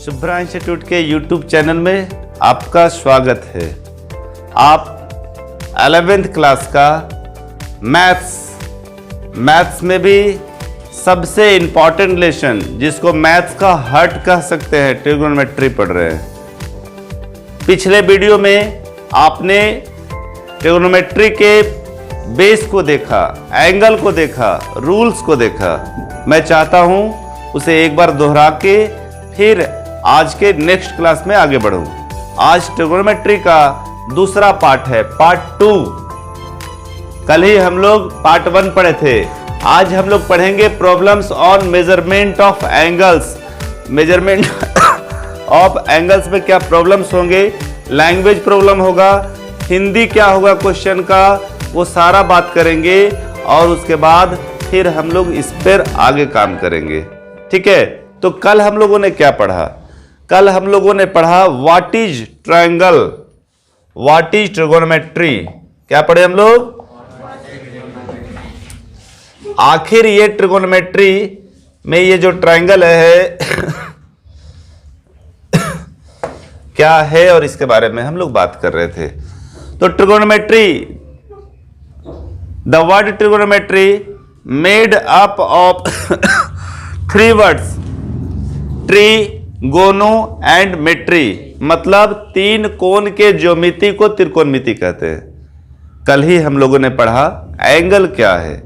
Shubhra institute के YouTube channel में आपका स्वागत है। आप 11th क्लास का मैथ्स में भी सबसे इम्पॉर्टेंट लेसन, जिसको मैथ्स का हार्ट कह सकते हैं, ट्रिगोनोमेट्री पढ़ रहे हैं। पिछले वीडियो में आपने ट्रिगोनोमेट्री के बेस को देखा, एंगल को देखा, रूल्स को देखा। मैं चाहता हूं उसे एक बार दोहरा के फिर आज के नेक्स्ट क्लास में आगे बढ़ूं। आज ट्रिगोनोमेट्री का दूसरा पार्ट है, पार्ट 2। कल ही हम लोग पार्ट 1 पढ़े थे। आज हम लोग पढ़ेंगे problems on measurement of angles. Measurement of angles में क्या प्रॉब्लम्स होंगे, लैंग्वेज प्रॉब्लम होगा, हिंदी क्या होगा क्वेश्चन का, वो सारा बात करेंगे और उसके बाद फिर हम लोग इस पर आगे काम करेंगे। ठीक है, तो कल हम लोगों ने क्या पढ़ा? कल हम लोगों ने पढ़ा what is triangle, what is trigonometry. क्या पढ़े हम लोग? आखिर ये ट्रिगोनोमेट्री में ये जो ट्रायंगल है क्या है, और इसके बारे में हम लोग बात कर रहे थे। तो trigonometry, the word trigonometry made up of 3 words, tree, गोनो एंड मेट्री, मतलब 3 कोण के ज्योमिति को त्रिकोणमिति कहते हैं। कल ही हम लोगों ने पढ़ा एंगल क्या है,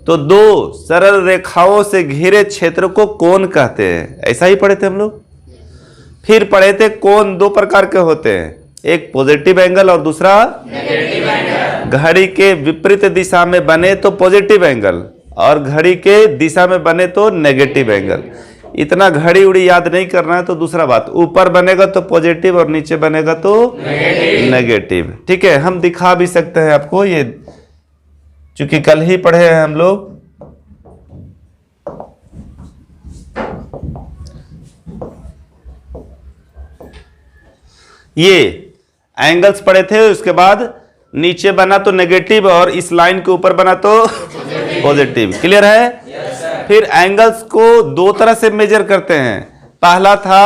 तो 2 सरल रेखाओं से घिरे क्षेत्र को कोण कहते हैं। ऐसा ही पढ़े थे हम लोग। फिर पढ़े थे कोण 2 प्रकार के होते हैं, एक पॉजिटिव एंगल और दूसरा नेगेटिव एंगल। घड़ी के विपरीत दिशा में बने तो पॉजिटिव एंगल, और घड़ी के दिशा में बने तो नेगेटिव एंगल। इतना घड़ी उड़ी याद नहीं करना है। तो दूसरा बात, ऊपर बनेगा तो पॉजिटिव और नीचे बनेगा तो नेगेटिव। ठीक है, हम दिखा भी सकते हैं आपको, ये चूंकि कल ही पढ़े हैं हम लोग। ये एंगल्स पढ़े थे, उसके बाद नीचे बना तो नेगेटिव और इस लाइन के ऊपर बना तो पॉजिटिव। क्लियर है? फिर एंगल्स को 2 तरह से मेजर करते हैं। पहला था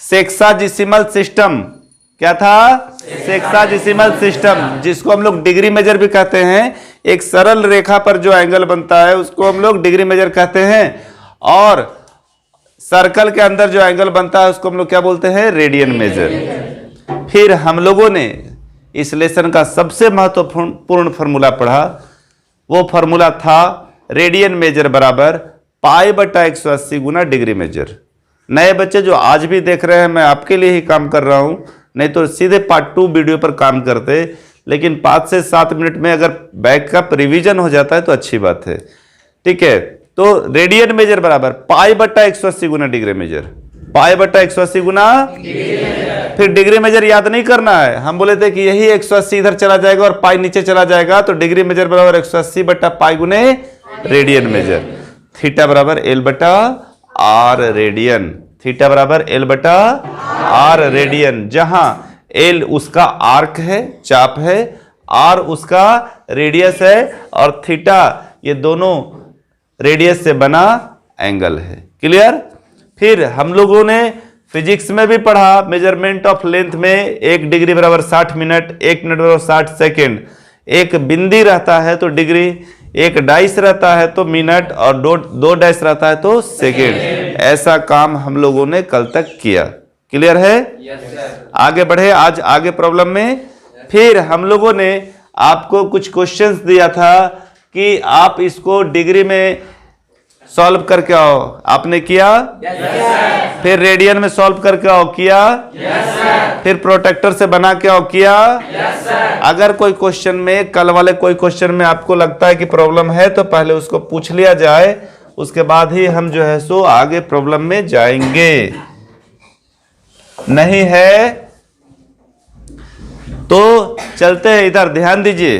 सेक्साडेसिमल सिस्टम। क्या था? सेक्साडेसिमल सिस्टम, जिसको हम लोग डिग्री मेजर भी कहते हैं। एक सरल रेखा पर जो एंगल बनता है उसको हम लोग डिग्री मेजर कहते हैं, और सर्कल के अंदर जो एंगल बनता है उसको हम लोग क्या बोलते हैं? Radian major. फिर हम लोगों ने इस लेसन का सबसे महत्वपूर्ण फॉर्मूला पढ़ा। वो फॉर्मूला था रेडियन मेजर बराबर π/180 गुना डिग्री मेजर। नए बच्चे जो आज भी देख रहे हैं, मैं आपके लिए ही काम कर रहा हूं, नहीं तो सीधे पार्ट 2 वीडियो पर काम करते। लेकिन 5 से 7 मिनट में अगर बैकअप रिवीजन हो जाता है तो अच्छी बात है। ठीक है, तो रेडियन मेजर बराबर π/180 गुना डिग्री मेजर। π/180 गुना, फिर डिग्री मेजर याद नहीं करना है। हम बोले थे कि यही 180 इधर चला जाएगा और पाई नीचे चला जाएगा, तो डिग्री मेजर बराबर 180/π गुने रेडियन मेजर। थीटा बराबर L/r रेडियन। थीटा बराबर L/r रेडियन, जहां L उसका आर्क है, चाप है, R उसका रेडियस है, और थीटा ये दोनों रेडियस से बना एंगल है। क्लियर? फिर हम लोगों ने फिजिक्स में भी पढ़ा मेजरमेंट ऑफ लेंथ में, 1 डिग्री बराबर 60 मिनट, 1 मिनट बराबर 60 सेकेंड। एक बिंदी रहता है तो डिग्री, एक डाइस रहता है तो मिनट, और 2 डाइस रहता है तो सेकेंड। ऐसा काम हम लोगों ने कल तक किया। क्लियर है? आगे बढ़े आज आगे प्रॉब्लम में। फिर हम लोगों ने आपको कुछ क्वेश्चंस दिया था कि आप इसको डिग्री में सॉल्व करके आओ। आपने किया? फिर रेडियन में सॉल्व करके आओ। किया? फिर प्रोटेक्टर से बना के आओ। किया? अगर कोई क्वेश्चन में, कल वाले कोई क्वेश्चन में आपको लगता है कि प्रॉब्लम है, तो पहले उसको पूछ लिया जाए, उसके बाद ही हम जो है सो आगे प्रॉब्लम में जाएंगे। नहीं है तो चलते हैं इधर, ध्यान दीजिए।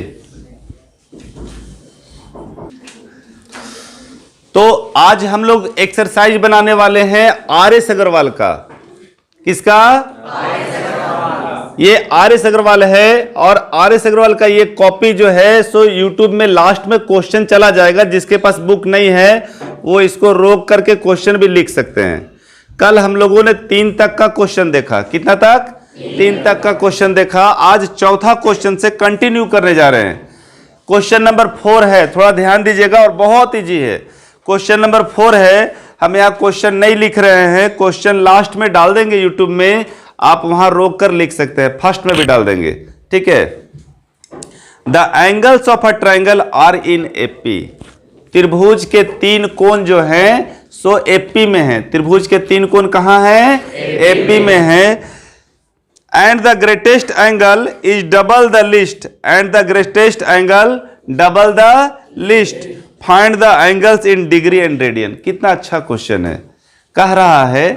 तो आज हम लोग एक्सरसाइज बनाने वाले हैं RS अग्रवाल का। किसका? ये RS अग्रवाल है, और RS अग्रवाल का ये कॉपी जो है सो YouTube में लास्ट में क्वेश्चन चला जाएगा। जिसके पास बुक नहीं है वो इसको रोक करके क्वेश्चन भी लिख सकते हैं। कल हम लोगों ने 3 तक का क्वेश्चन देखा। कितना तक? 3 तक का क्वेश्चन देखा। आज चौथा क्वेश्चन से कंटिन्यू करने जा रहे हैं। क्वेश्चन नंबर 4 है, थोड़ा ध्यान दीजिएगा और बहुत इजी है। क्वेश्चन नंबर 4 है। हम यहाँ क्वेश्चन नहीं लिख रहे हैं, क्वेश्चन लास्ट में डाल देंगे यूट्यूब में, आप वहां रोक कर लिख सकते हैं, फर्स्ट में भी डाल देंगे, ठीक है। The angles of a triangle are in AP. त्रिभुज के 3 कोण जो हैं सो एपी में हैं। त्रिभुज के 3 कोण कहां हैं? एपी में हैं। And the greatest angle is double the list. And the greatest angle double the list. Find the angles in degree and radian. कितना अच्छा क्वेश्चन है। कह रहा है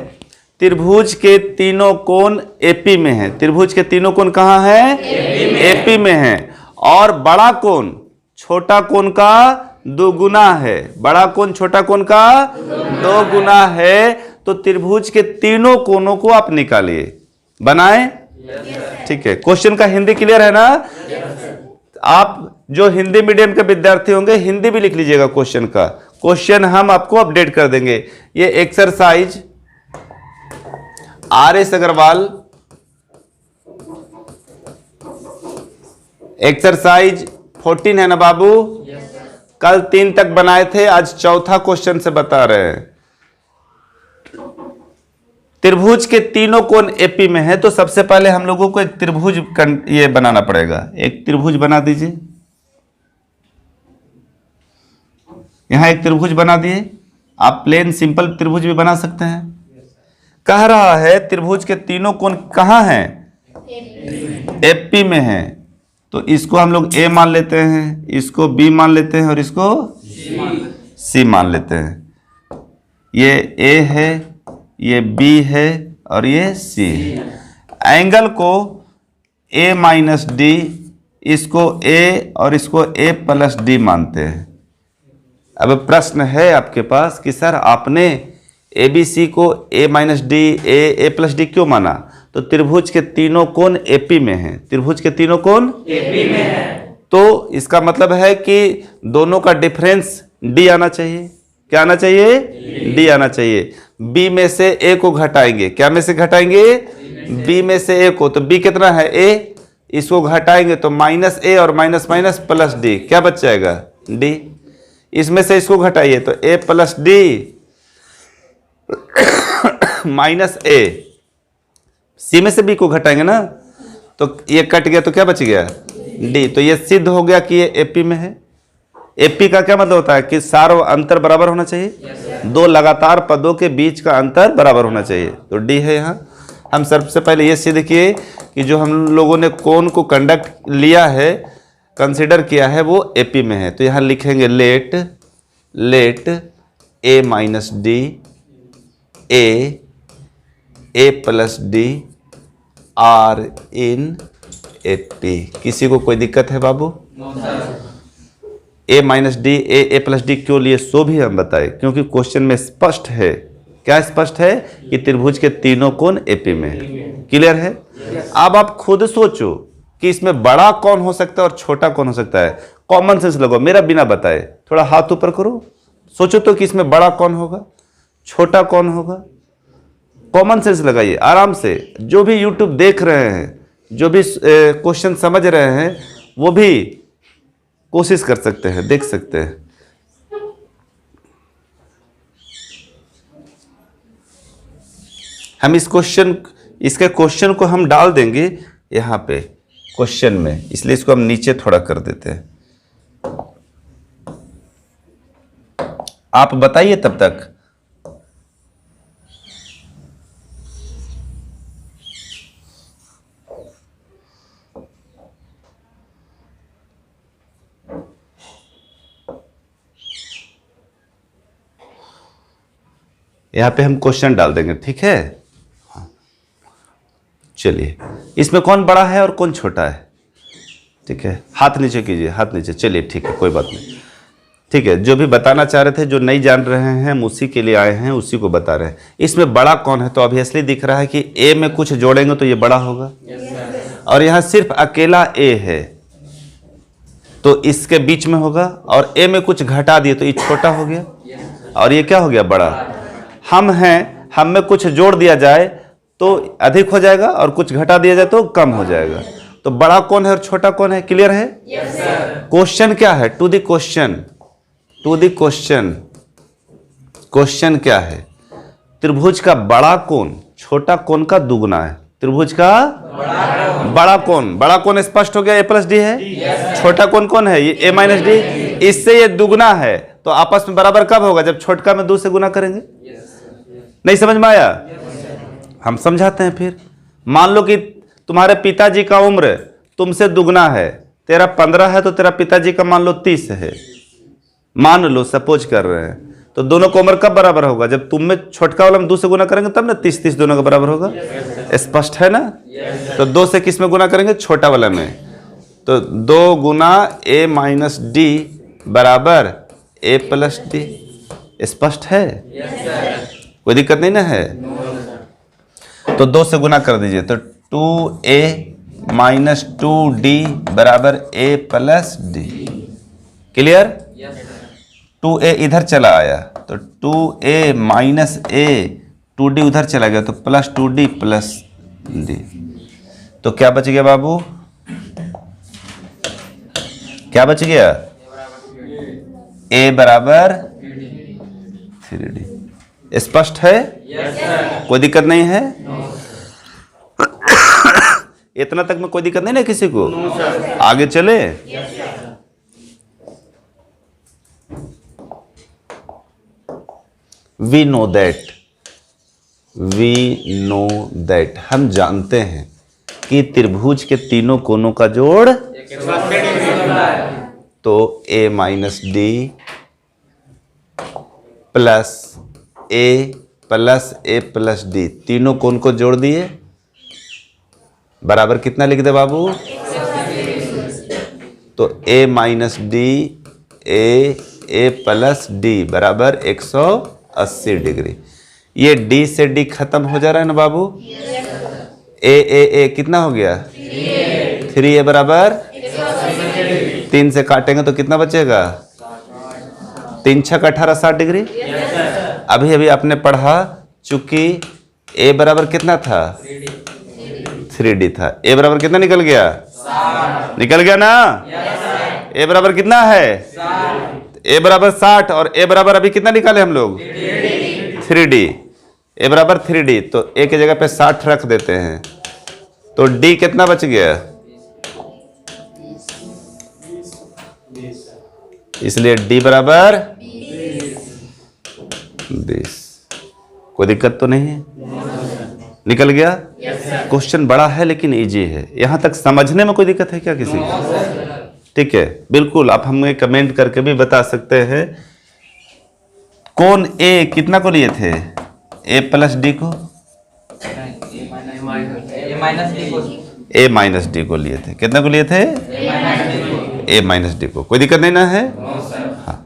त्रिभुज के तीनों कोण एपी में हैं। त्रिभुज के तीनों कोण कहां हैं? एपी में हैं। और बड़ा कोण छोटा कोण का 2 गुना है। बड़ा कोण छोटा कोण का 2 गुना है। तो त्रिभुज के तीनों कोणों को आप निकालिए, बनाएं, ठीक है। क्वेश्चन का हिंदी क्लियर है ना? आप जो हिंदी मीडियम के विद्यार्थी होंगे हिंदी भी लिख लीजिएगा क्वेश्चन का। क्वेश्चन हम आपको अपडेट कर देंगे। ये एक्सरसाइज RS अग्रवाल, एक्सरसाइज 14 है ना बाबू? कल 3 तक बनाए थे, आज चौथा क्वेश्चन से बता रहे हैं। त्रिभुज के तीनों कोण एपी में है, तो सबसे पहले हम लोगों को एक त्रिभुज ये बनाना पड़ेगा। एक त्रिभुज बना दीजिए। यहां एक त्रिभुज बना दिए। आप प्लेन सिंपल त्रिभुज भी बना सकते हैं। कह रहा है त्रिभुज के तीनों कोण कहां हैं? एपी में हैं। तो इसको हम लोग ए मान लेते हैं, इसको बी मान लेते हैं और इसको सी मान लेते हैं। ये ए है, ये बी है और ये सी है। एंगल को ए माइनस डी, इसको ए और इसको ए प्लस डी मानते हैं। अब प्रश्न है आपके पास कि सर आपने ए बी सी को A minus D A plus D क्यों माना? तो त्रिभुज के तीनों कोण एपी में हैं। त्रिभुज के तीनों कोण एपी में है, तो इसका मतलब है कि दोनों का डिफरेंस डी आना चाहिए। क्या आना चाहिए? डी आना चाहिए। बी में से ए को घटाएंगे। क्या में से घटाएंगे? बी में से ए को। तो बी कितना है? ए। इसको घटाएंगे तो माइनस ए और माइनस माइनस प्लस डी। क्या बच जाएगा? डी। इसमें से इसको घटाइए तो ए प्लस डी माइनस ए। सी में से बी को घटाएंगे ना, तो ये कट गया तो क्या बच गया? डी। तो ये सिद्ध हो गया कि ये एपी में है। एपी का क्या मतलब होता है कि सारा अंतर बराबर होना चाहिए। 2 लगातार पदों के बीच का अंतर बराबर होना चाहिए। तो डी है यहाँ। हम सबसे पहले ये सिद्ध किए कि जो हम लोगों ने कोण को कंडक्ट लिया है, कंसिडर किया है, वो एपी में है। तो यहाँ लिखेंगे let A minus D A plus D are in AP. किसी को कोई दिक्कत है बाबू? A minus D A plus D क्यों लिए सो भी हम बताए, क्योंकि क्वेश्चन में स्पष्ट है। क्या स्पष्ट है? कि त्रिभुज के तीनों कोण एपी में है। क्लियर है? अब आप खुद सोचो कि इसमें बड़ा कौन हो सकता है और छोटा कौन हो सकता है। कॉमन सेंस लगाओ, मेरा बिना बताए। थोड़ा हाथ ऊपर करो, सोचो तो कि इसमें बड़ा कौन होगा, छोटा कौन होगा। कॉमन सेंस लगाइए आराम से। जो भी यूट्यूब देख रहे हैं, जो भी क्वेश्चन समझ रहे हैं, वो भी कोशिश कर सकते हैं, देख सकते हैं। हम इसके क्वेश्चन को हम डाल देंगे यहाँ पे क्वेश्चन में, इसलिए इसको हम नीचे थोड़ा कर देते हैं। आप बताइए तब तक। यहाँ पे हम क्वेश्चन डाल देंगे, ठीक है। चलिए, इसमें कौन बड़ा है और कौन छोटा है? ठीक है, हाथ नीचे कीजिए, हाथ नीचे। चलिए ठीक है, कोई बात नहीं। ठीक है, जो भी बताना चाह रहे थे, जो नहीं जान रहे हैं, हम उसी के लिए आए हैं, उसी को बता रहे हैं। इसमें बड़ा कौन है? तो ऑब्वियसली दिख रहा है कि ए में कुछ जोड़ेंगे तो ये बड़ा होगा। और यहाँ सिर्फ अकेला ए है तो इसके बीच में होगा, और ए में कुछ घटा दिए तो ये छोटा हो गया और ये क्या हो गया? बड़ा। हम हैं, हम में कुछ जोड़ दिया जाए तो अधिक हो जाएगा और कुछ घटा दिया जाए तो कम हो जाएगा। तो बड़ा कौन है और छोटा कौन है, क्लियर है? क्वेश्चन क्या है? To the question, to the question, question क्या है? त्रिभुज का बड़ा कोण छोटा कोण का दुगना है। त्रिभुज का बड़ा कोण स्पष्ट हो गया, ए प्लस डी है। छोटा कोण कौन है? ये ए माइनस डी, इससे ये दुगना है। तो आपस में बराबर कब होगा? जब छोटका में 2 से गुना करेंगे। नहीं समझ में आया? हम समझाते हैं फिर। मान लो कि तुम्हारे पिताजी का उम्र तुमसे दुगना है, तेरा 15 है तो तेरा पिताजी का मान लो 30 है, मान लो, सपोज कर रहे हैं। तो दोनों का उम्र कब बराबर होगा? जब तुम में छोटका वाला में 2 से गुना करेंगे तब ना 30 दोनों का बराबर होगा। स्पष्ट है ना? तो 2 से किस में गुना करेंगे? छोटा वाला में। तो 2 गुना ए माइनस डी बराबर ए प्लस डी। स्पष्ट है? कोई दिक्कत नहीं ना है? तो 2 से गुना कर दीजिए तो 2a माइनस 2d बराबर a plus D. Clear? 2a इधर चला आया तो 2a माइनस a, 2d उधर चला गया तो प्लस 2d प्लस d। तो क्या बच गया बाबू? क्या बच गया? a बराबर 3d। स्पष्ट है? कोई दिक्कत नहीं है? इतना तक में कोई दिक्कत नहीं ना किसी को? आगे चले? वी नो दैट, हम जानते हैं कि त्रिभुज के तीनों कोनों का जोड़ तो a minus D plus a plus D, तीनों कोण को जोड़ दिए बराबर कितना लिख दे बाबू? तो a minus D a plus D बराबर 180 डिग्री। ये d से d खत्म हो जा रहा है ना बाबू? a कितना हो गया? 3a बराबर 3 से काटेंगे तो कितना बचेगा? 3 छक 18 60 डिग्री। अभी अभी आपने पढ़ा, चूंकि a बराबर कितना था? 3d था। a बराबर कितना निकल गया? निकल गया ना? a बराबर कितना है? a बराबर 60 और a बराबर अभी कितना निकाले हम लोग? 3d। a बराबर 3d, तो a की जगह पे 60 रख देते हैं तो d कितना बच गया? इसलिए d बराबर 20। कोई दिक्कत तो नहीं है? निकल गया? क्वेश्चन बड़ा है लेकिन इजी है। यहां तक समझने में कोई दिक्कत है क्या किसी को? ठीक है, बिल्कुल। आप हमें कमेंट करके भी बता सकते हैं। कौन a कितना को लिए थे? a प्लस डी को, a माइनस डी को लिए थे। कितना को लिए थे? a माइनस डी को। कोई दिक्कत नहीं ना है? हाँ।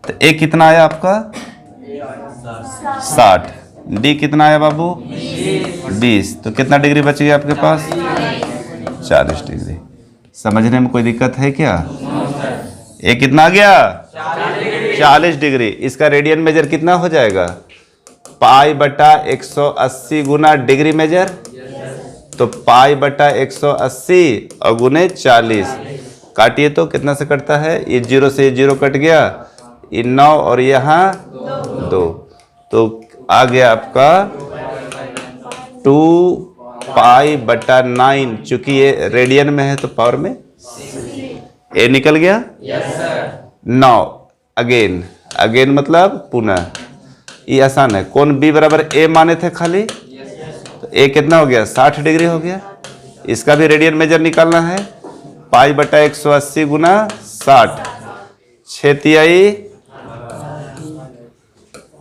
तो a कितना आया आपका? 60। d कितना आया बाबू? 20। तो कितना डिग्री बच गया आपके पास? 40 डिग्री। समझने में कोई दिक्कत है क्या? ये कितना आ गया? 40 डिग्री। इसका रेडियन मेजर कितना हो जाएगा? पाई बटा 180 गुना डिग्री मेजर। तो पाई बटा 180 और गुने 40। काटिए तो कितना से कटता है? ये 0 से 0 कट गया, ये 9 और यहाँ 2। तो आ गया आपका 2 पाई बटा 9। चूंकि ये रेडियन में है तो पावर में ए निकल गया। 9 अगेन मतलब पुनः। ये आसान है। कौन b बराबर a माने थे खाली, तो a कितना हो गया? 60 डिग्री हो गया। इसका भी रेडियन मेजर निकालना है। पाई बटा 180 गुना 60, 6 तिहाई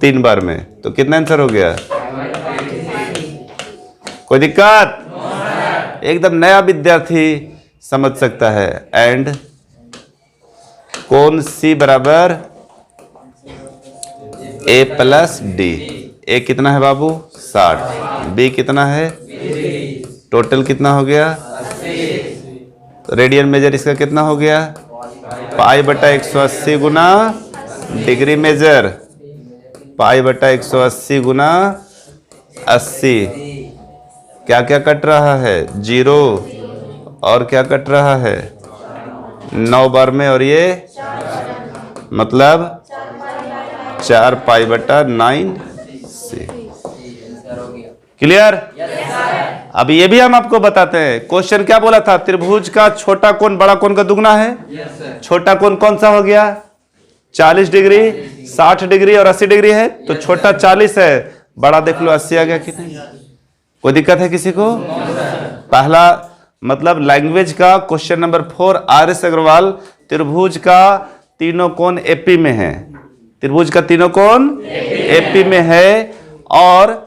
3 बार में, तो कितना आंसर हो गया? कोई दिक्कत? एकदम नया विद्यार्थी समझ सकता है। एंड कौन c बराबर a प्लस डी। a कितना है बाबू? 60। b कितना है? टोटल कितना हो गया? रेडियन मेजर इसका कितना हो गया? पाई बटा 180 गुना डिग्री मेजर, पाई बटा 180 गुना 80। क्या क्या कट रहा है? 0 और क्या कट रहा है? 9 बार में, और ये मतलब 4 पाई बटा 9c। क्लियर? अब ये भी हम आपको बताते हैं। क्वेश्चन क्या बोला था? त्रिभुज का छोटा कोण बड़ा कोण का दुगना है। छोटा कोण कौन सा हो गया? 40 डिग्री, 60 डिग्री और 80 डिग्री है, तो छोटा 40 है, बड़ा देख लो 80 आ गया कि नहीं? कोई दिक्कत है किसी को? पहला मतलब लैंग्वेज का क्वेश्चन नंबर 4 RS अग्रवाल। त्रिभुज का तीनों कोण एपी में है। त्रिभुज का तीनों कोण एपी में है और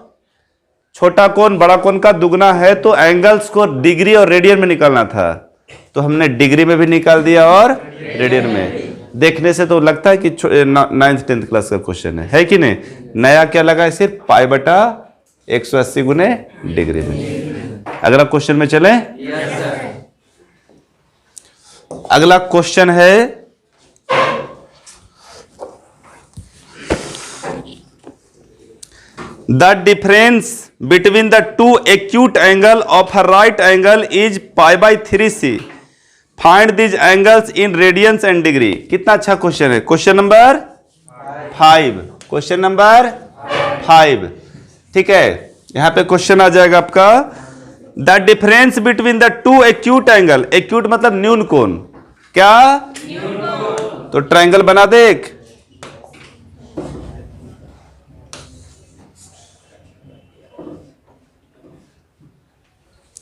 छोटा कोण बड़ा कोण का दुगना है, तो एंगल्स को डिग्री और रेडियन में निकालना था, तो हमने डिग्री में भी निकाल दिया और रेडियन में। देखने से तो लगता है कि 9th 10th क्लास का क्वेश्चन है कि नहीं? नया क्या लगा है? सिर्फ पाई बटा 180 गुने डिग्री में। अगला क्वेश्चन में चलें। अगला क्वेश्चन है the difference between the two acute angle of a right angle is π/3c। Find this angles in radiance and degree. कितना अच्छा क्वेश्चन है। Question number 5। क्वेश्चन नंबर 5, ठीक है। यहां पे क्वेश्चन आ जाएगा आपका, the difference between the two acute angle. Acute मतलब न्यून कोण। क्या? तो ट्रायंगल बना देख।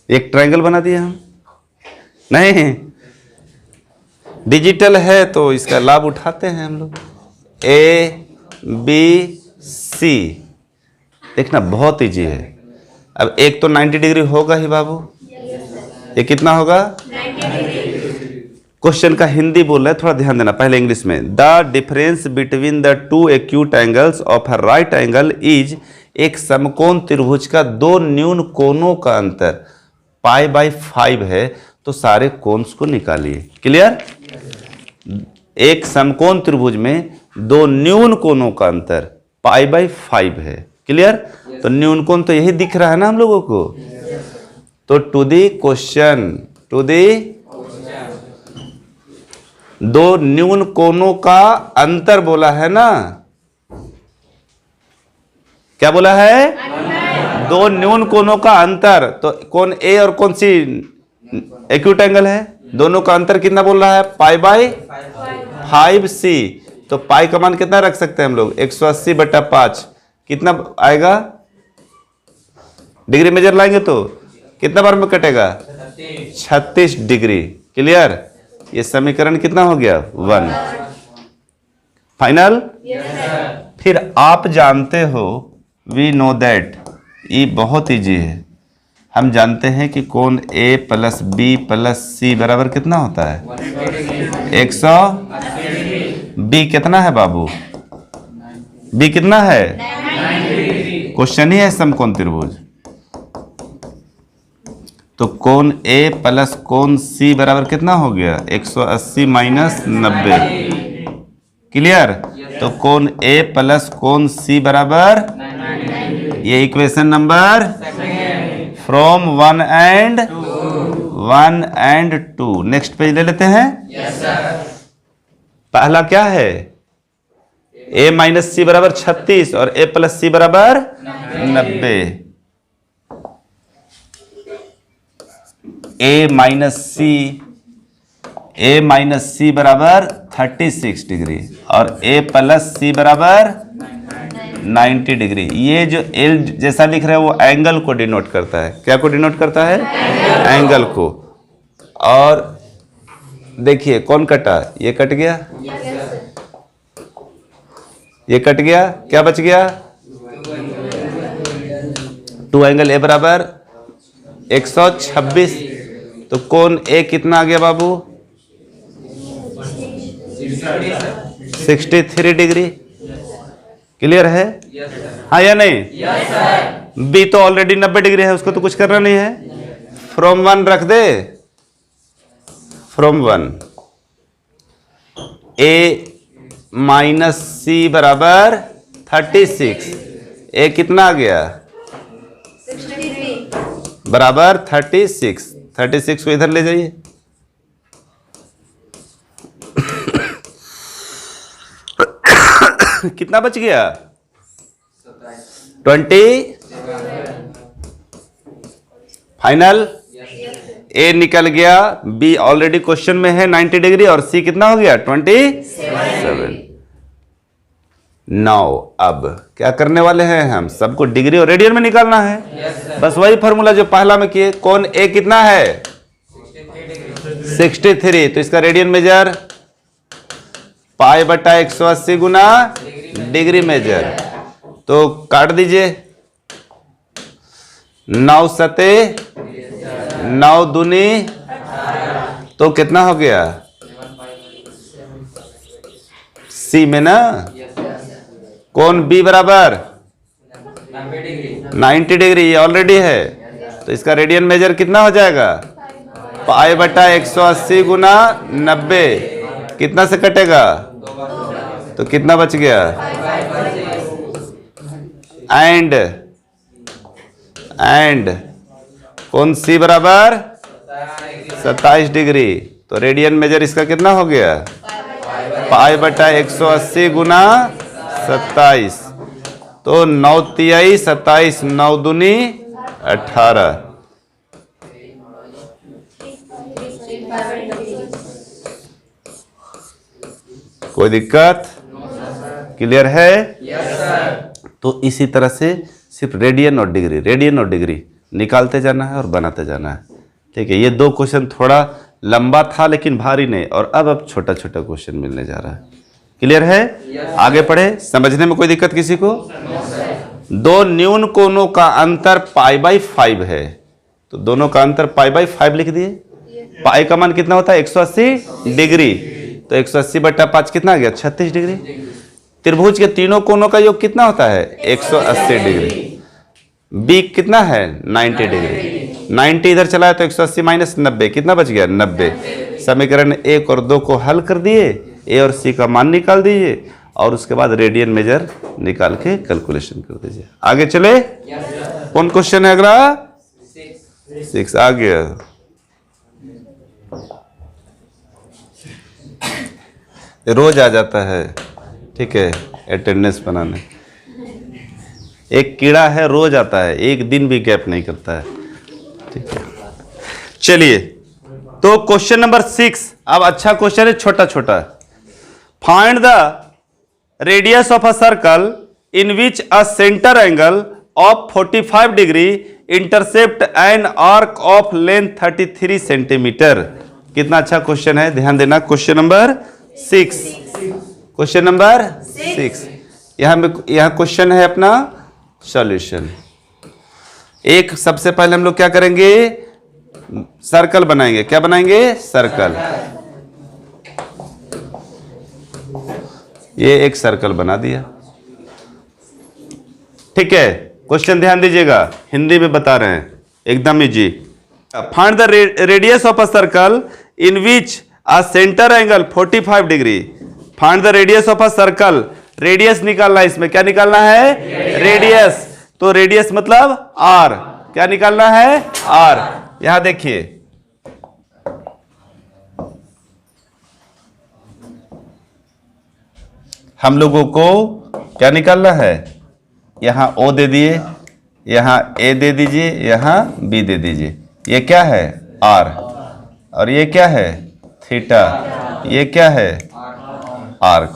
एक ट्रायंगल बना दिया हम। नहीं, डिजिटल है तो इसका लाभ उठाते हैं हम लोग। ABC देखना बहुत इजी है। अब एक तो 90 डिग्री होगा ही बाबू। ये कितना होगा? 90 डिग्री। क्वेश्चन का हिंदी बोल रहे हैं, थोड़ा ध्यान देना। पहले इंग्लिश में। The difference between the two acute angles of a right angle is. एक समकोण त्रिभुज का दो न्यून कोणों का अंतर π/5 है, तो सारे कोन्स को निकालिए। क्लियर? एक समकोण त्रिभुज में दो न्यून कोणों का अंतर π/5 है। क्लियर? तो न्यून कोण तो यही दिख रहा है ना हम लोगों को। तो to the question, to the दो न्यून कोणों का अंतर बोला है ना। क्या बोला है? दो न्यून कोणों का अंतर। तो कोण ए और कौन सी एक्यूट एंगल है? दोनों का अंतर कितना बोल रहा है? π/5c। तो पाई का मान कितना रख सकते हैं हम लोग? 180/5। कितना आएगा? डिग्री मेजर लाएंगे तो कितना बार में कटेगा? 36 डिग्री। क्लियर? ये समीकरण कितना हो गया? 1। फाइनल? फिर आप जानते हो, वी नो दैट, ये बहुत इजी है। हम जानते हैं कि कोण A + B + C बराबर कितना होता है? 100। B कितना है बाबू? B कितना है? क्वेश्चन ही है समकोण त्रिभुज। तो कोण A + कोण C बराबर कितना हो गया? 180 - 90। क्लियर? तो कोण A + कोण C बराबर, ये equation number from 1 and 2। Next page ले लेते हैं। पहला क्या है? A - C बराबर 36 और A + C बराबर 90। A - C बराबर 36 डिग्री और A + C बराबर 90 डिग्री। ये जो L जैसा लिख रहे हैं वो एंगल को डिनोट करता है। क्या को डिनोट करता है? एंगल को। और देखिए कौन कटा? ये कट गया, ये कट गया, क्या बच गया? 2 एंगल A बराबर 126। तो कोण A कितना आ गया बाबू? 63 डिग्री। क्लियर है? हाँ या नहीं? B तो ऑलरेडी 90 डिग्री है, उसको तो कुछ करना नहीं है। फ्रॉम 1 रख दे। फ्रॉम 1 A - C बराबर 36। A कितना आ गया? बराबर 36। 36 को इधर ले जाइए। कितना बच गया? 20। फाइनल। ए निकल गया, बी ऑलरेडी क्वेश्चन में है 90 डिग्री, और सी कितना हो गया? 27। नाउ अब क्या करने वाले हैं हम? सबको डिग्री और रेडियन में निकालना है। बस वही फॉर्मूला जो पहला में किए। कौन ए कितना है? 63। तो इसका रेडियन मेजर पाई बटा 180 गुना डिग्री मेजर। तो काट दीजिए। 9 सते 9 दूनी, तो कितना हो गया? सी में ना। कौन बी बराबर 90 डिग्री, ये ऑलरेडी है। तो इसका रेडियन मेजर कितना हो जाएगा? पाई बटा 180 गुना 90। कितना से कटेगा? तो कितना बच गया? एंड कौन सी बराबर 27 डिग्री। तो रेडियन मेजर इसका कितना हो गया? पाई बटा 180 गुना 27। तो 9 तिहाई 27, 9 दूनी 18। कोई दिक्कत? क्लियर है? तो इसी तरह से सिर्फ रेडियन और डिग्री निकालते जाना है और बनाते जाना है। ठीक है, ये 2 क्वेश्चन थोड़ा लंबा था लेकिन भारी नहीं, और अब छोटा छोटा क्वेश्चन मिलने जा रहा है। क्लियर है? आगे पढ़े। समझने में कोई दिक्कत किसी को? 2 न्यून कोणों का अंतर पाई बाई 5 है, तो दोनों का अंतर पाई बाई 5 लिख दिए। पाई का मान कितना होता है? 180 डिग्री। तो 180 बटा 5 कितना आ गया? 36 डिग्री। त्रिभुज के तीनों कोणों का योग कितना होता है? 180 डिग्री। बी कितना है? 90 डिग्री। 90 इधर चला है तो 180 माइनस 90 कितना बच गया? 90। समीकरण 1 और 2 को हल कर दिए, ए और सी का मान निकाल दीजिए, और उसके बाद रेडियन मेजर निकाल के कैलकुलेशन कर दीजिए। आगे चले। कौन क्वेश्चन है अगला? 6 आ गया। रोज आ जाता है, ठीक है, अटेंडेंस बनाने। एक कीड़ा है, रोज आता है, एक दिन भी गैप नहीं करता है। ठीक है, चलिए। तो क्वेश्चन नंबर 6 अब अच्छा क्वेश्चन है, छोटा छोटा। Find the radius of a circle in which a centre angle of 45 degree intercept an arc of length 33 centimetre. कितना अच्छा क्वेश्चन है, ध्यान देना। Question number 6, question number 6। यहां क्वेश्चन है अपना सॉल्यूशन। एक सबसे पहले हम लोग क्या करेंगे? सर्कल बनाएंगे। क्या बनाएंगे? सर्कल। ये एक सर्कल बना दिया, ठीक है। क्वेश्चन ध्यान दीजिएगा, हिंदी में बता रहे हैं, एकदम easy. Find the radius of a circle in which a centre angle 45 degree. Find the radius of a circle. Radius निकालना है, इसमें क्या निकालना है? रेडियस। तो रेडियस मतलब आर। क्या निकालना है? आर। यहां देखिए, हम लोगों को क्या निकालना है? यहां ओ दे दिए, यहां ए दे दीजिए, यहां बी दे दीजिए। ये क्या है? आर। और ये क्या है? थीटा। ये क्या है? आर्क।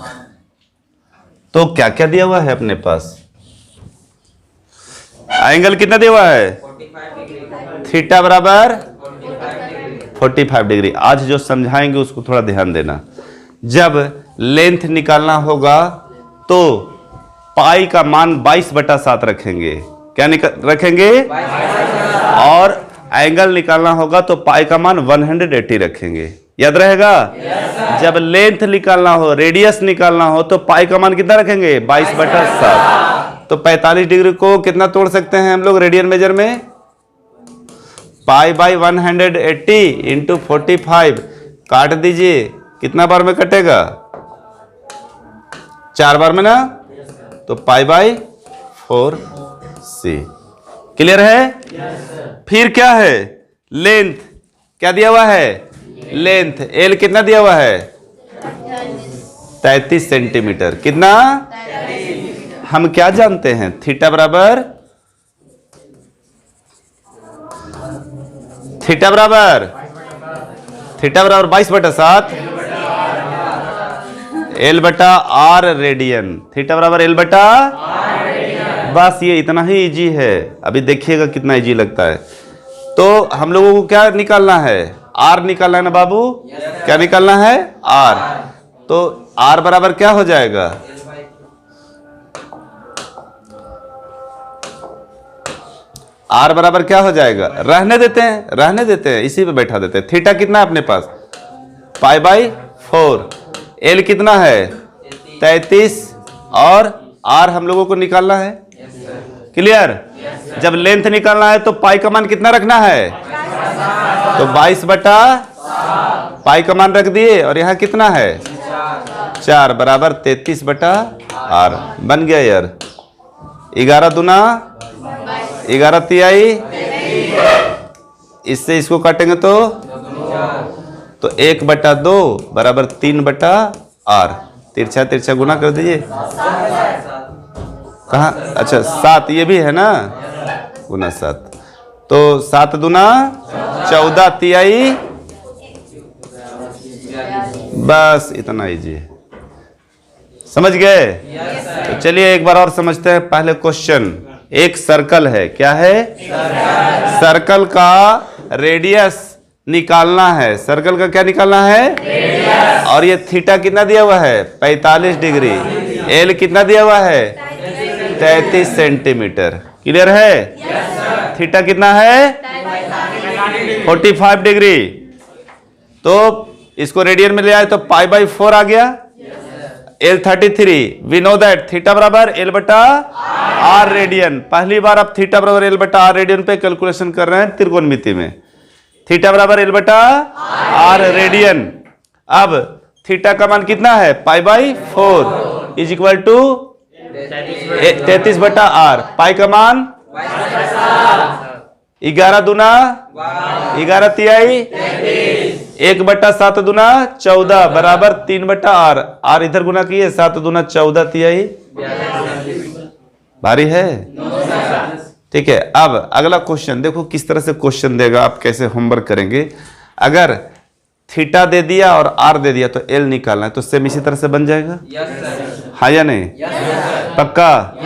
तो क्या क्या दिया हुआ है अपने पास? एंगल कितना दिया हुआ है? 45 थीटा बराबर 45 डिग्री। आज जो समझाएंगे उसको थोड़ा ध्यान देना। जब लेंथ निकालना होगा तो पाई का मान 22/7 रखेंगे। क्या रखेंगे? और एंगल निकालना होगा तो पाई का मान 180 रखेंगे। याद रहेगा? जब लेंथ निकालना हो, रेडियस निकालना हो, तो पाई का मान कितना रखेंगे? 22/7। तो 45 डिग्री को कितना तोड़ सकते हैं हम लोग रेडियन मेजर में? Pi by 180 into 45। काट दीजिए, कितना बार में कटेगा? 4 बार में ना। तो पाई बाई 4c। क्लियर है? फिर क्या है? लेंथ क्या दिया हुआ है? लेंथ एल कितना दिया हुआ है? 33 सेंटीमीटर। कितना? हम क्या जानते हैं? थीटा बराबर 22/7 एल बटा आर रेडियन। थीटा बराबर एल बटा, बस ये इतना ही इजी है। अभी देखिएगा कितना इजी लगता है। तो हम लोगों को क्या निकालना है? आर निकालना है ना बाबू? क्या निकालना है? आर। तो आर बराबर क्या हो जाएगा? आर बराबर क्या हो जाएगा? रहने देते हैं, इसी पे बैठा देते हैं। थीटा कितना है अपने पास? π/4। एल कितना है? 33 और आर हम लोगों को निकालना है। क्लियर? जब लेंथ निकालना है तो पाई का मान कितना रखना है? तो 22/पाई का मान रख दिए और यहां कितना है? 4 बराबर 33/r। बन गया यार। 11 दूना 11 तिहाई। इससे इसको काटेंगे तो 1/2 बराबर 3/r। तिरछा तिरछा गुना कर दीजिए। कहा? अच्छा 7 ये भी है ना, गुना 7। तो 7 दूना 14 तिहाई। बस इतना इजी है। समझ गए? तो चलिए एक बार और समझते हैं। पहले क्वेश्चन, एक सर्कल है। क्या है? सर्कल का रेडियस निकालना है। सर्कल का क्या निकालना है? रेडियस। और ये थीटा कितना दिया हुआ है? 45 डिग्री। एल कितना दिया हुआ है? 33 सेंटीमीटर। क्लियर है? थीटा कितना है? 45 डिग्री। तो इसको रेडियन में ले आए तो π/4 आ गया। L 33। We know that theta बराबर एल बटा आर रेडियन। पहली बार आप थीटा बराबर एल बटा आर रेडियन पे कैलकुलेशन कर रहे हैं त्रिकोणमिति में। थीटा बराबर एल बटा आर रेडियन। अब थीटा का मान कितना है? π/4 इज इक्वल टू 33/r। पाई का मान 11 दूना 11 तिहाई। 1/7 दूना 14 बराबर 3/r। आर इधर गुना किए, 7 दूना 14 तिहाई। भारी है? ठीक है। अब अगला क्वेश्चन देखो किस तरह से क्वेश्चन देगा, आप कैसे होमवर्क करेंगे। अगर थीटा दे दिया और आर दे दिया तो एल निकालना है, तो सेम इसी तरह से बन जाएगा। हाँ या नहीं? पक्का?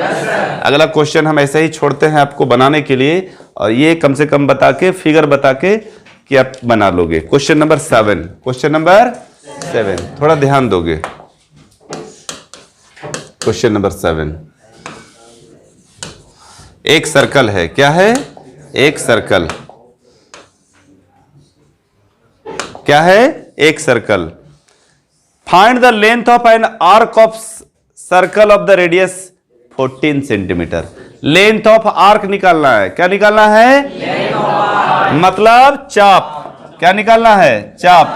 अगला क्वेश्चन हम ऐसे ही छोड़ते हैं आपको बनाने के लिए, और ये कम से कम बता के, फिगर बता के कि आप बना लोगे। Question number 7। क्वेश्चन नंबर 7 थोड़ा ध्यान दोगे। क्वेश्चन नंबर 7, एक सर्कल है। क्या है? एक सर्कल। क्या है? एक circle. Find the length of an arc of circle of the radius 14 centimetre. Length of arc निकालना है। क्या निकालना है? मतलब चाप। क्या निकालना है? चाप।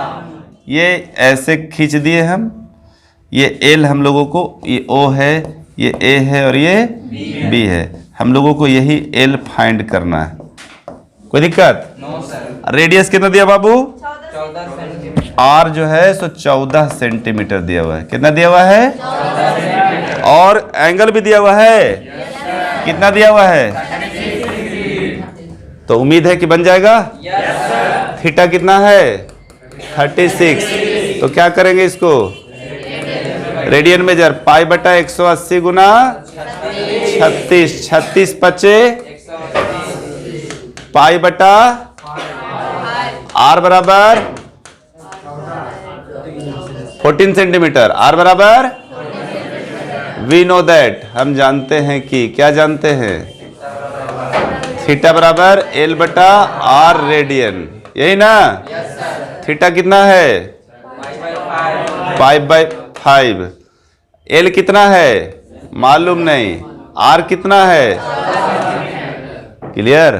ये ऐसे खींच दिए हम। ये एल हम लोगों को, ये ओ है, ये ए है और ये बी है। हम लोगों को यही एल फाइंड करना है। कोई दिक्कत? रेडियस कितना दिया बाबू? 14 आर जो है सो 14 सेंटीमीटर दिया हुआ है। कितना दिया हुआ है? और एंगल भी दिया हुआ है। कितना दिया हुआ है? तो उम्मीद है कि बन जाएगा। थीटा कितना है? 36। तो क्या करेंगे इसको? Radian major. π/180 गुना 36। 36 × 5 π/r बराबर 14 सेंटीमीटर। आर बराबर वी नो दैट, हम जानते हैं कि, क्या जानते हैं? थीटा बराबर एल बटा आर रेडियन। यही ना? थीटा कितना है? 5/5। एल कितना है? मालूम नहीं। आर कितना है? क्लियर?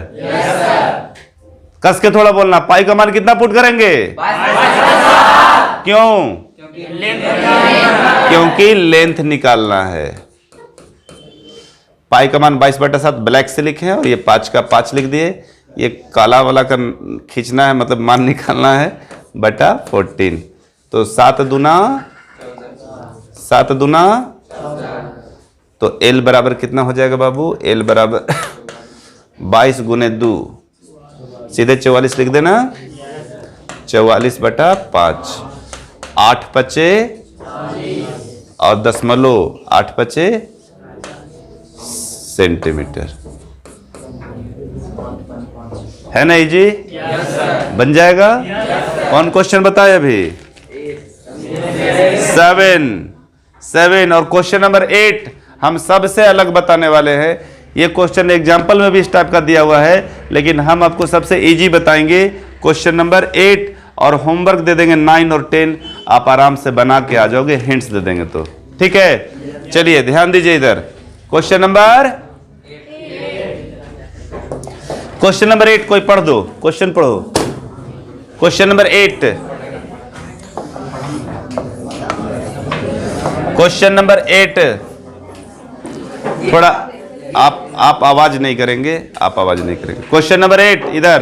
कस के थोड़ा बोलना। पाई का मान कितना पुट करेंगे? क्यों? क्योंकि लेंथ निकालना है। पाई का मान 22/7 ब्लैक से लिखे और ये 5 का 5 लिख दिए। ये काला वाला का खींचना है, मतलब मान निकालना है बटा 14। तो 7 दूना तो L बराबर कितना हो जाएगा बाबू? L बराबर 22 गुने 2 सीधे 44 लिख देना। 44/5 8 पचे और 10.8 पचे सेंटीमीटर है ना जी? बन जाएगा। कौन क्वेश्चन बताए अभी? 7 और क्वेश्चन नंबर 8 हम सबसे अलग बताने वाले हैं। ये क्वेश्चन एग्जाम्पल में भी इस टाइप का दिया हुआ है, लेकिन हम आपको सबसे इजी बताएंगे क्वेश्चन नंबर 8 और होमवर्क दे देंगे 9 और 10। आप आराम से बना के आ जाओगे, हिंट्स दे देंगे तो ठीक है। चलिए ध्यान दीजिए इधर। क्वेश्चन नंबर 8 कोई पढ़ दो, क्वेश्चन पढ़ो। क्वेश्चन नंबर 8, क्वेश्चन नंबर 8 थोड़ा आप आवाज नहीं करेंगे, क्वेश्चन नंबर 8 इधर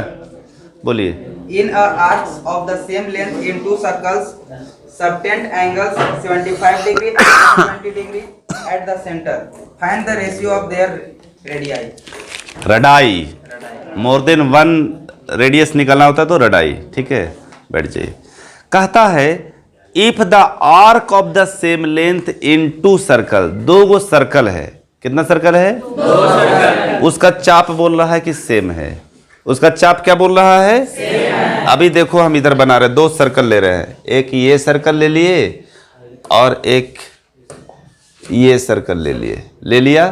बोलिए। In a arcs of the same length in two circles, subtend angles 75 degree and 120 degree at the center. Find the ratio of their radii. Radii more than 1 radius निकालना होता है तो रडाई। ठीक है, बैठ जाइए। कहता है if the arc of the same length in 2 circle, 2 circle है। कितना सर्कल है? 2 सर्कल। उसका चाप बोल रहा है कि सेम है। उसका चाप क्या बोल रहा है? सेम है। अभी देखो हम इधर बना रहे 2 सर्कल ले रहे हैं। एक ये सर्कल ले लिए और एक ये सर्कल ले लिया।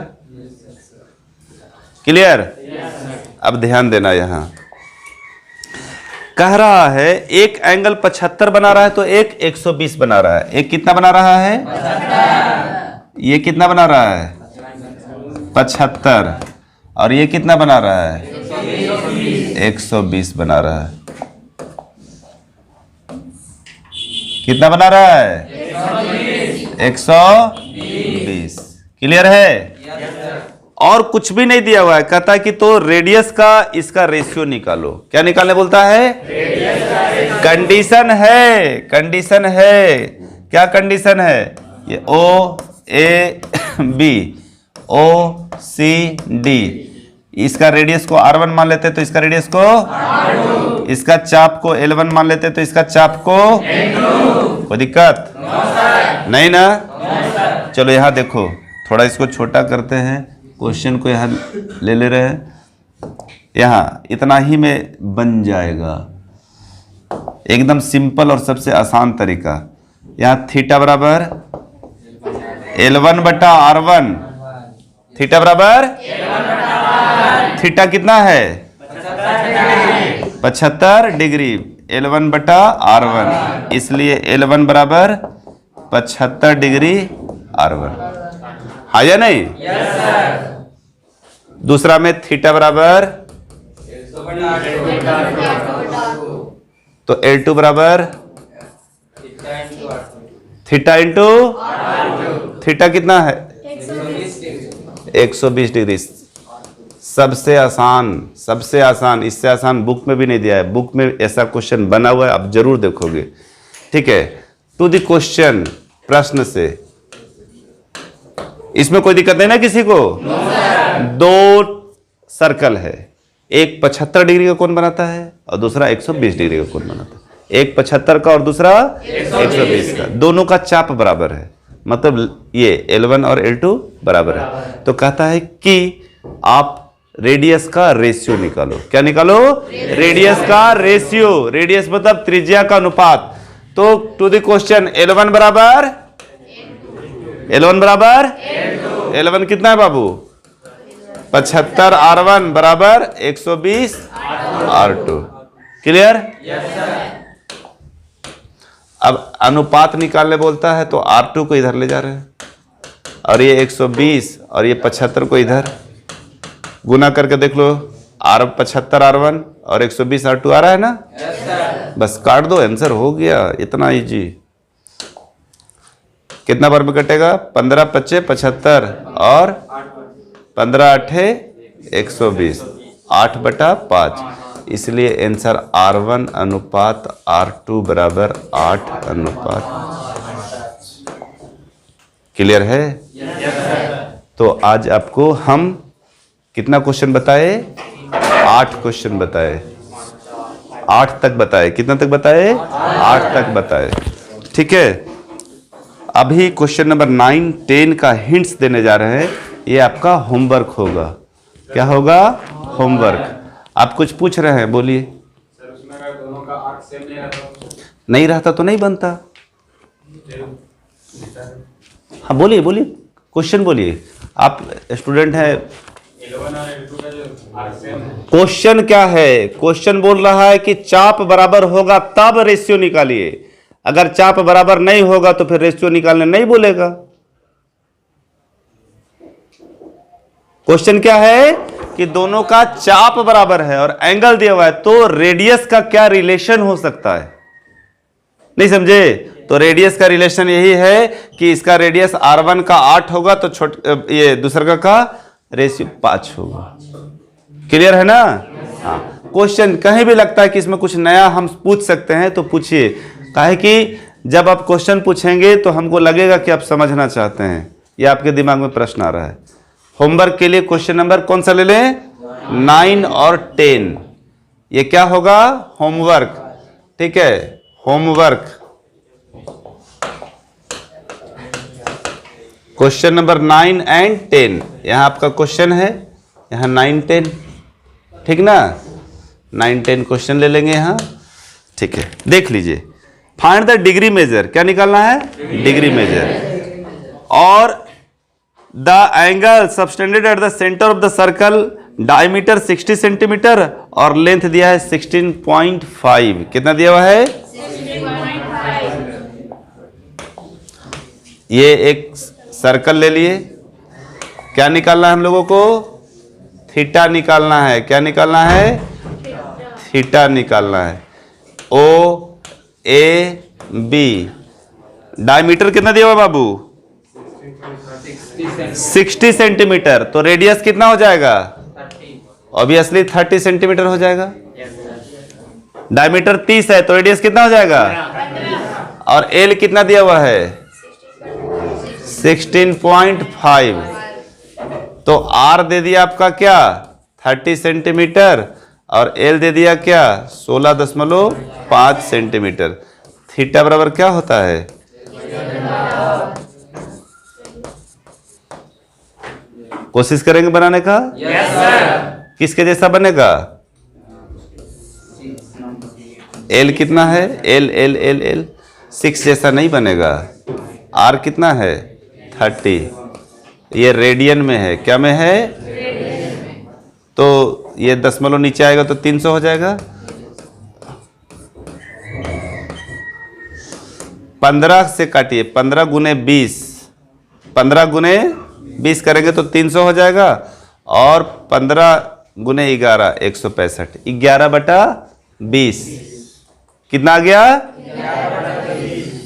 क्लियर? अब ध्यान देना, यहां कह रहा है एक एंगल 75 बना रहा है तो एक 120 बना रहा है। एक कितना बना रहा है? 75। ये कितना बना रहा है? 75। और ये कितना बना रहा है? 120 बना रहा है। कितना बना रहा है? 120। क्लियर है? और कुछ भी नहीं दिया हुआ है। कहता है कि तो रेडियस का इसका रेशियो निकालो। क्या निकालने बोलता है? कंडीशन है। क्या कंडीशन है? ये OAB OCD, इसका रेडियस को R1 मान लेते तो इसका रेडियस को R2, इसका चाप को L1 मान लेते तो इसका चाप को L2। कोई दिक्कत नहीं ना? चलो यहां देखो, थोड़ा इसको छोटा करते हैं, क्वेश्चन को यहाँ ले रहे हैं। यहाँ इतना ही में बन जाएगा, एकदम सिंपल और सबसे आसान तरीका। यहाँ थीटा बराबर L1/R1, थीटा बराबर थीटा कितना है? 75 डिग्री। L1/R1, इसलिए L1 बराबर 75 डिग्री R1। हाँ या नहीं? yes, sir। दूसरा में थीटा बराबर तो L2 बराबर थीटा इंटू थीटा कितना है? 120 डिग्री। सबसे आसान, इससे आसान बुक में भी नहीं दिया है। बुक में ऐसा क्वेश्चन बना हुआ है, आप जरूर देखोगे। ठीक है, टू द क्वेश्चन, प्रश्न से। इसमें कोई दिक्कत नहीं ना किसी को? 2 सर्कल है, एक 75 डिग्री का कोण बनाता है और दूसरा 120 डिग्री का कोण बनाता है। एक 75 का और दूसरा 120 का, दोनों का चाप बराबर है, मतलब ये L1 और L2 बराबर है। तो कहता है कि आप रेडियस का रेशियो निकालो। क्या निकालो? रेडियस का रेशियो। रेडियस मतलब त्रिज्या का अनुपात। तो टू द क्वेश्चन, L1 बराबर L1 कितना है बाबू? 75 R1 बराबर 120 R2। क्लियर? अब अनुपात निकालने बोलता है तो R2 को इधर ले जा रहे हैं और ये 120 और ये 75 को इधर गुना करके देख लो। 75 R1 और 120 R2 आ रहा है ना? बस काट दो, आंसर हो गया। इतना इजी। कितना बार में कटेगा? 15 × 5 = 75 और 15 अठे 120, 8/5, इसलिए आंसर R1 अनुपात R2 बराबर 8/5। क्लियर है? तो आज आपको हम कितना क्वेश्चन बताए? 8 क्वेश्चन बताए, 8 तक बताए। कितना तक बताए? 8 तक बताए। ठीक है, अभी क्वेश्चन नंबर 9, 10 का हिंट्स देने जा रहे हैं। ये आपका होमवर्क होगा। क्या होगा? होमवर्क। आप कुछ पूछ रहे हैं, बोलिए। सर उसमें अगर दोनों का आर्क सेम नहीं रहता तो नहीं बनता। हाँ बोलिए बोलिए, क्वेश्चन बोलिए। आप स्टूडेंट हैं। 11 और 2 का जो आर्क सेम है। क्वेश्चन क्या है? क्वेश्चन बोल रहा है कि चाप बराबर होगा तब रेशियो निकालिए। अगर चाप बराबर नहीं होगा तो फिर रेशियो निकालने नहीं बोलेगा। क्वेश्चन क्या है कि दोनों का चाप बराबर है और एंगल दिया हुआ है, तो रेडियस का क्या रिलेशन हो सकता है? नहीं समझे? तो रेडियस का रिलेशन यही है कि इसका रेडियस R1 का 8 होगा तो ये दूसरा का रेशियो 5 होगा। क्लियर है ना? हाँ, क्वेश्चन कहीं भी लगता है कि इसमें कुछ नया हम पूछ सकते हैं तो पूछिए। काहे कि जब आप क्वेश्चन पूछेंगे तो हमको लगेगा कि आप समझना चाहते हैं, या आपके दिमाग में प्रश्न आ रहा है। होमवर्क के लिए क्वेश्चन नंबर कौन सा ले लें? 9 और 10। ये क्या होगा? होमवर्क। ठीक है, होमवर्क। क्वेश्चन नंबर 9 एंड 10, यहां आपका क्वेश्चन है, यहां 9, 10। ठीक ना? 9, 10 क्वेश्चन ले लेंगे यहां। ठीक है, देख लीजिए। Find the degree measure. क्या निकालना है? Degree measure. और the angle subtended at the centre of the circle, diameter 60 centimetre और लेंथ दिया है 16.5। कितना दिया हुआ है? 16.5। ये एक सर्कल ले लिए। क्या निकालना है हम लोगों को? थीटा निकालना है। क्या निकालना है? थीटा निकालना है। ओ ए बी। डायमीटर कितना दिया हुआ बाबू? 60 सेंटीमीटर। तो रेडियस कितना हो जाएगा? ऑब्वियसली 30 सेंटीमीटर हो जाएगा। डायमीटर 30 है तो रेडियस कितना हो जाएगा? और एल कितना दिया हुआ है? 16.5। तो आर दे दिया आपका क्या? 30 सेंटीमीटर और एल दे दिया क्या? 16.5 सेंटीमीटर। थीटा बराबर क्या होता है? कोशिश करेंगे बनाने का? Yes sir. किसके जैसा बनेगा? एल कितना है? एल एल एल एल 6 जैसा नहीं बनेगा। आर कितना है? 30। ये रेडियन में है। क्या में है? तो ये दशमलव नीचे आएगा तो 300 हो जाएगा। 15 से काटिए, 15 गुने 20, 15 गुने 20 करेंगे तो 300 हो जाएगा। और 15 गुने 11 165। 11/20 कितना आ गया?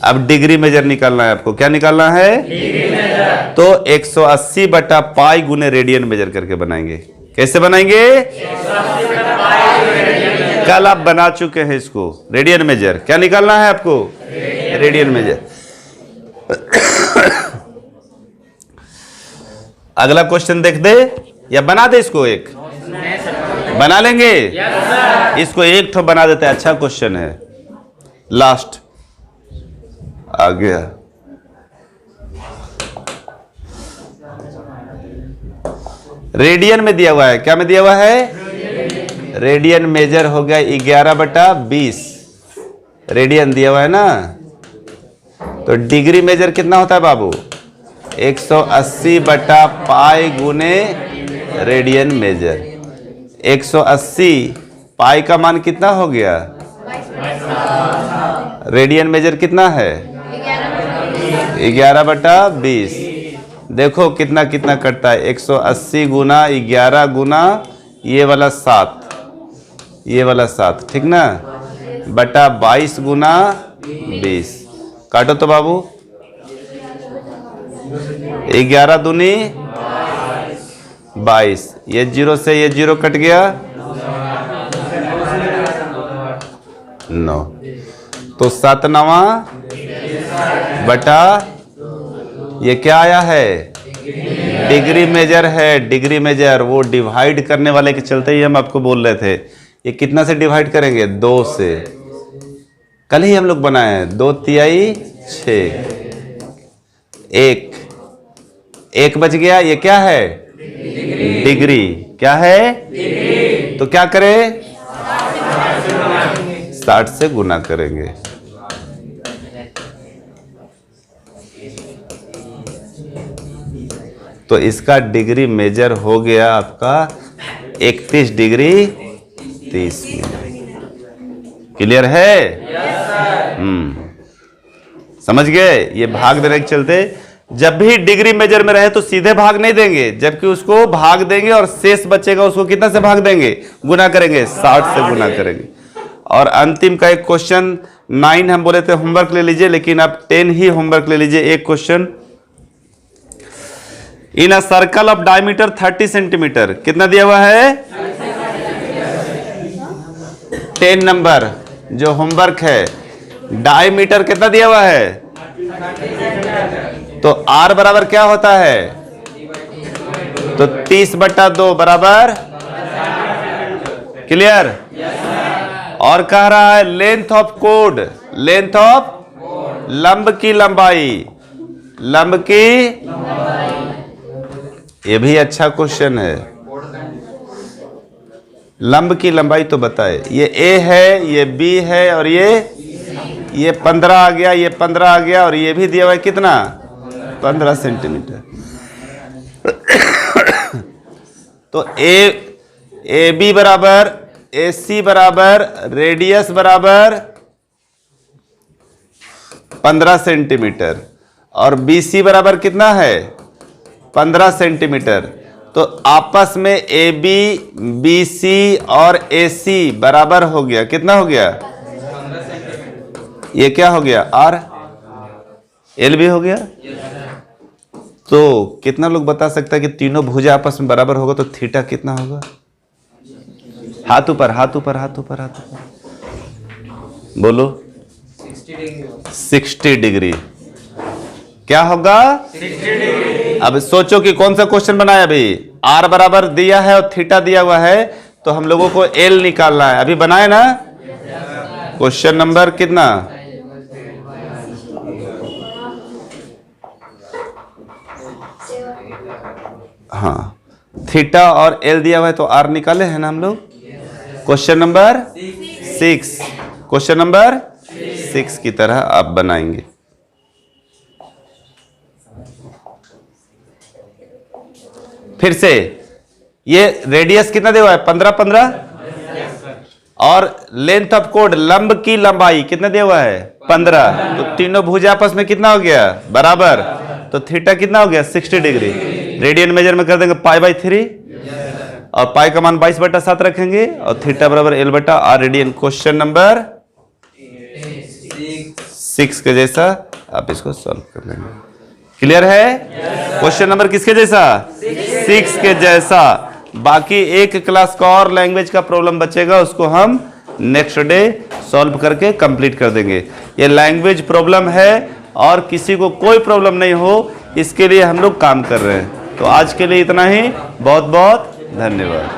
अब डिग्री मेजर निकालना है आपको। क्या निकालना है? Degree measure. तो 180/पाई गुने रेडियन मेजर करके बनाएंगे। कैसे बनाएंगे? 180/पाई रेडियन। कल आप बना चुके हैं इसको। रेडियन मेजर क्या निकालना है आपको? Radian major. अगला क्वेश्चन देख दे या बना दे इसको? एक बना लेंगे। इसको एक तो बना देते हैं। अच्छा क्वेश्चन है। लास्ट आ गया। रेडियन में दिया हुआ है। क्या में दिया हुआ है? रेडियन मेजर हो गया 11/20। रेडियन दिया हुआ है ना। तो डिग्री मेजर कितना होता है बाबू? 180/पाई गुने रेडियन मेजर। 180 पाई का मान कितना हो गया? रेडियन मेजर कितना है? 11/20। देखो कितना कितना कटता है। 180 गुना 11 गुना ये वाला 7, ये वाला 7, ठीक ना, बटा 22 गुना 20। काटो तो बाबू। 11 दूनी 22, ये 0 से ये 0 कट गया 9, तो 7/9 बटा ये क्या आया है, डिग्री मेजर है। डिग्री मेजर वो डिवाइड करने वाले के चलते ही हम आपको बोल रहे थे। ये कितना से डिवाइड करेंगे, 2 से। कल ही हम लोग बनाए हैं, 2 तिहाई 6, 1 बच गया। ये क्या है, डिग्री। क्या है, तो क्या करें, 60 से गुना करेंगे। तो इसका डिग्री मेजर हो गया आपका 31 डिग्री 30 मिनट। क्लियर है? समझ गए? ये भाग देने के चलते जब भी डिग्री मेजर में रहे तो सीधे भाग नहीं देंगे, जबकि उसको भाग देंगे और शेष बचेगा उसको कितना से भाग देंगे, गुना करेंगे, 60 से गुना करेंगे। और अंतिम का एक क्वेश्चन 9 हम बोले थे होमवर्क ले लीजिए, लेकिन आप 10 ही होमवर्क ले लीजिए। एक question, in a circle of diameter 30 centimetre, कितना दिया हुआ है, 10 नंबर जो होमवर्क है। डायमीटर कितना दिया हुआ है, तो R बराबर क्या होता है, तो 30/2 बराबर। क्लियर? और कह रहा है length of code, length of लंब की लंबाई, लंब की, ये भी अच्छा क्वेश्चन है। लंब की लंबाई तो बताए, ये A है, ये B है, और ये 15 आ गया, ये 15 आ गया, और ये भी दिया हुआ है कितना, 15 सेंटीमीटर। तो AB बराबर AC बराबर रेडियस बराबर 15 सेंटीमीटर, और BC बराबर कितना है, 15 सेंटीमीटर। तो आपस में AB, BC और AC बराबर हो गया, कितना हो गया, ये क्या हो गया, R, L भी हो गया। तो कितना लोग बता सकता है कि तीनों भुजा आपस में बराबर होगा तो थीटा कितना होगा, हाथ ऊपर, हाथ ऊपर, हाथ ऊपर, हाथ ऊपर बोलो, 60 डिग्री। क्या होगा, 60 डिग्री। अब सोचो कि कौन सा क्वेश्चन बनाया अभी, R बराबर दिया है और थीटा दिया हुआ है, तो हम लोगों को L निकालना है। अभी बनाए ना, क्वेश्चन नंबर कितना, हाँ, थीटा और L दिया हुआ है तो R निकाले हैं ना हम लोग। क्वेश्चन नंबर 6, क्वेश्चन नंबर 6 की तरह आप बनाएंगे। फिर से ये रेडियस कितना दिया हुआ है, 15, और लेंथ ऑफ कोड लंब की लंबाई कितना दिया हुआ है, 15। तो तीनों भुजा आपस में कितना हो गया, बराबर। तो थीटा कितना हो गया, 60 डिग्री। रेडियन मेजर में कर देंगे π/3, और पाई का मान 22/7 रखेंगे, और थीटा बराबर L/R रेडियन। क्वेश्चन नंबर 6 के जैसा आप इसको सॉल्व कर लेंगे। क्लियर है? क्वेश्चन नंबर किसके जैसा, 6 के जैसा। बाकी एक क्लास का और लैंग्वेज का प्रॉब्लम बचेगा, उसको हम नेक्स्ट डे सॉल्व करके कंप्लीट कर देंगे। ये लैंग्वेज प्रॉब्लम है और किसी को कोई प्रॉब्लम नहीं हो, इसके लिए हम लोग काम कर रहे हैं। तो आज के लिए इतना ही, बहुत बहुत धन्यवाद।